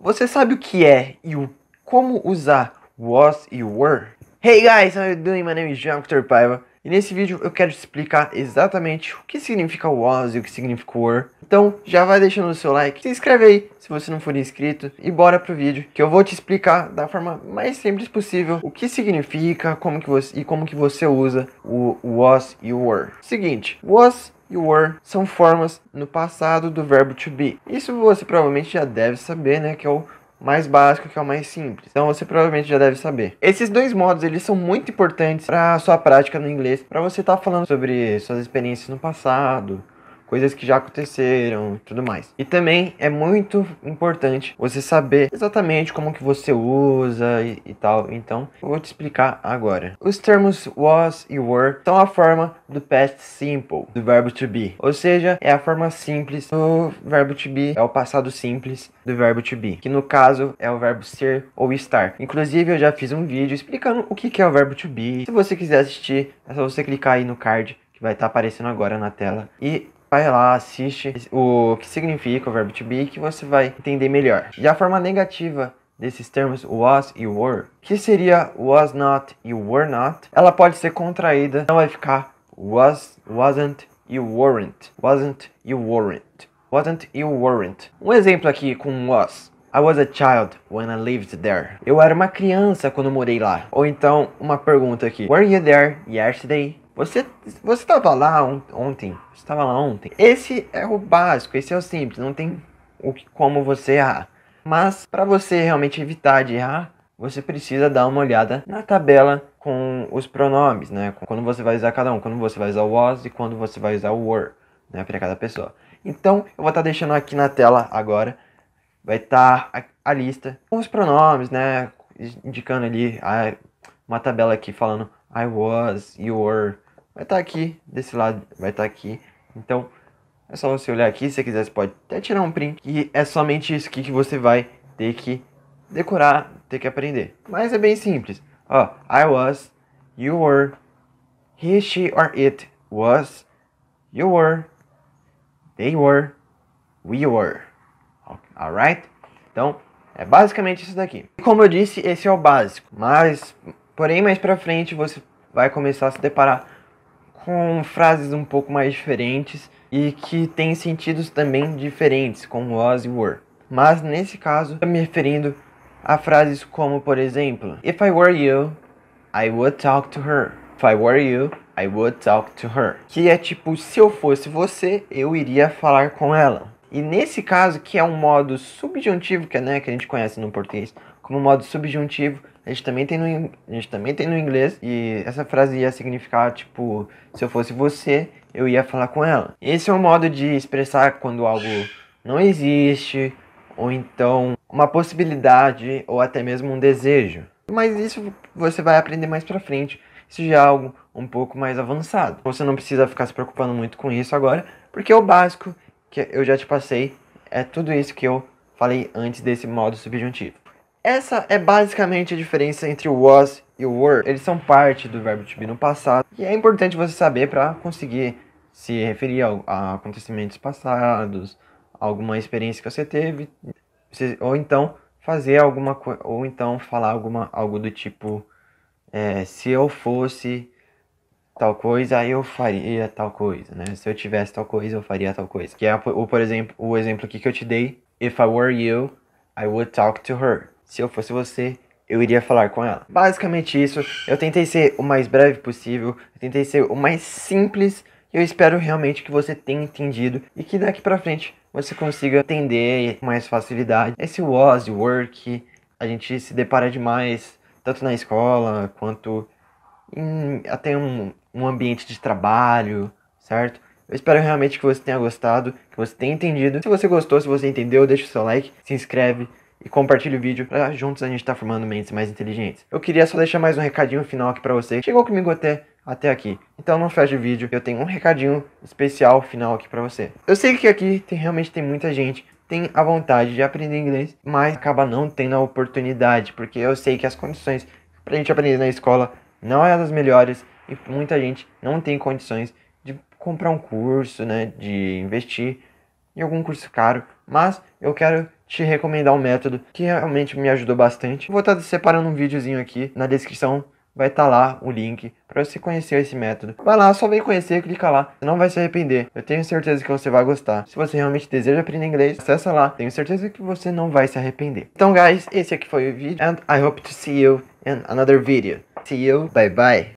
Você sabe o que é e como usar was e were? Hey guys, how are you doing? My name is João Vitor Paiva. E nesse vídeo eu quero te explicar exatamente o que significa was e o que significa were. Então já vai deixando o seu like, se inscreve aí se você não for inscrito e bora pro vídeo que eu vou te explicar da forma mais simples possível o que significa, como que você usa o was e o were. Seguinte, was e were são formas no passado do verbo to be. Isso você provavelmente já deve saber, né, que é o mais básico, que é o mais simples. Então você provavelmente já deve saber. Esses dois modos, eles são muito importantes para a sua prática no inglês, para você estar falando sobre suas experiências no passado, coisas que já aconteceram, tudo mais. E também é muito importante você saber exatamente como que você usa e tal. Então, eu vou te explicar agora. Os termos was e were são a forma do past simple, do verbo to be. Ou seja, é a forma simples do verbo to be, é o passado simples do verbo to be, que no caso é o verbo ser ou estar. Inclusive, eu já fiz um vídeo explicando o que é o verbo to be. Se você quiser assistir, é só você clicar aí no card, que vai estar aparecendo agora na tela. E vai lá, assiste o que significa o verbo to be, que você vai entender melhor. E a forma negativa desses termos was e were, que seria was not e were not, ela pode ser contraída, então vai ficar was, wasn't e weren't. Wasn't e weren't. Wasn't e weren't. Um exemplo aqui com was. I was a child when I lived there. Eu era uma criança quando morei lá. Ou então, uma pergunta aqui. Were you there yesterday? Você estava lá ontem? Você estava lá ontem? Esse é o básico, esse é o simples, não tem como você errar. Mas para você realmente evitar de errar, você precisa dar uma olhada na tabela com os pronomes, né? Quando você vai usar cada um, quando você vai usar o was e quando você vai usar o were, né? Para cada pessoa. Então, eu vou estar deixando aqui na tela agora, vai estar a lista com os pronomes, né? Indicando ali uma tabela aqui falando I was, you were. Vai estar aqui, desse lado vai estar aqui. Então, é só você olhar aqui, se você quiser você pode até tirar um print. E é somente isso aqui que você vai ter que decorar, ter que aprender. Mas é bem simples. Ó, I was, you were, he, she or it was, you were, they were, we were. Alright? Então, é basicamente isso daqui. E como eu disse, esse é o básico. Porém, mais pra frente você vai começar a se deparar com frases um pouco mais diferentes e que têm sentidos também diferentes, como was e were. Mas nesse caso, estou me referindo a frases como, por exemplo, If I were you, I would talk to her. If I were you, I would talk to her. Que é tipo, se eu fosse você, eu iria falar com ela. E nesse caso, que é um modo subjuntivo, que a gente conhece no português como modo subjuntivo, a gente também tem no inglês. E essa frase ia significar, tipo, se eu fosse você, eu ia falar com ela. Esse é um modo de expressar quando algo não existe, ou então uma possibilidade, ou até mesmo um desejo. Mas isso você vai aprender mais pra frente. Isso já é algo um pouco mais avançado. Você não precisa ficar se preocupando muito com isso agora, porque o básico que eu já te passei é tudo isso que eu falei antes desse modo subjuntivo. Essa é basicamente a diferença entre o was e o were. Eles são parte do verbo to be no passado. E é importante você saber para conseguir se referir a acontecimentos passados, alguma experiência que você teve, ou então fazer alguma coisa, ou então falar algo do tipo, se eu fosse tal coisa, eu faria tal coisa, né? Se eu tivesse tal coisa, eu faria tal coisa. Que é, por exemplo, o exemplo aqui que eu te dei. If I were you, I would talk to her. Se eu fosse você, eu iria falar com ela. Basicamente isso. Eu tentei ser o mais breve possível. Eu tentei ser o mais simples. Eu espero realmente que você tenha entendido. E que daqui pra frente você consiga entender com mais facilidade. Esse was e were que a gente se depara demais. Tanto na escola, quanto até um ambiente de trabalho, certo? Eu espero realmente que você tenha gostado, que você tenha entendido. Se você gostou, se você entendeu, deixa o seu like, se inscreve e compartilha o vídeo pra juntos a gente estar formando mentes mais inteligentes. Eu queria só deixar mais um recadinho final aqui pra você. Chegou comigo até aqui. Então não feche o vídeo, eu tenho um recadinho especial final aqui pra você. Eu sei que aqui realmente tem muita gente tem a vontade de aprender inglês, mas acaba não tendo a oportunidade, porque eu sei que as condições pra gente aprender na escola não é das melhores e muita gente não tem condições de comprar um curso, né, de investir em algum curso caro, mas eu quero te recomendar um método que realmente me ajudou bastante. Vou estar separando um videozinho aqui na descrição. Vai estar lá o link para você conhecer esse método. Vai lá, só vem conhecer, clica lá. Você não vai se arrepender. Eu tenho certeza que você vai gostar. Se você realmente deseja aprender inglês, acessa lá. Tenho certeza que você não vai se arrepender. Então, guys, esse aqui foi o vídeo. And I hope to see you in another video. See you. Bye bye.